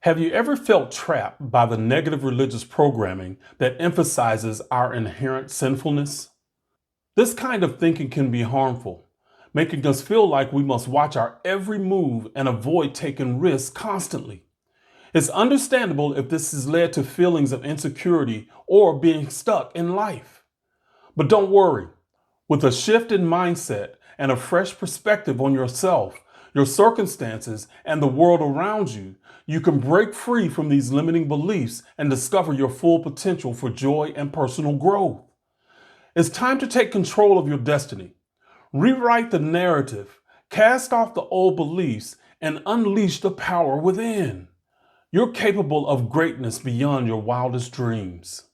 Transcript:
Have you ever felt trapped by the negative religious programming that emphasizes our inherent sinfulness? This kind of thinking can be harmful, making us feel like we must watch our every move and avoid taking risks constantly. It's understandable if this has led to feelings of insecurity or being stuck in life. But don't worry, with a shift in mindset and a fresh perspective on yourself, your circumstances, and the world around you, you can break free from these limiting beliefs and discover your full potential for joy and personal growth. It's time to take control of your destiny. Rewrite the narrative, cast off the old beliefs, and unleash the power within. You're capable of greatness beyond your wildest dreams.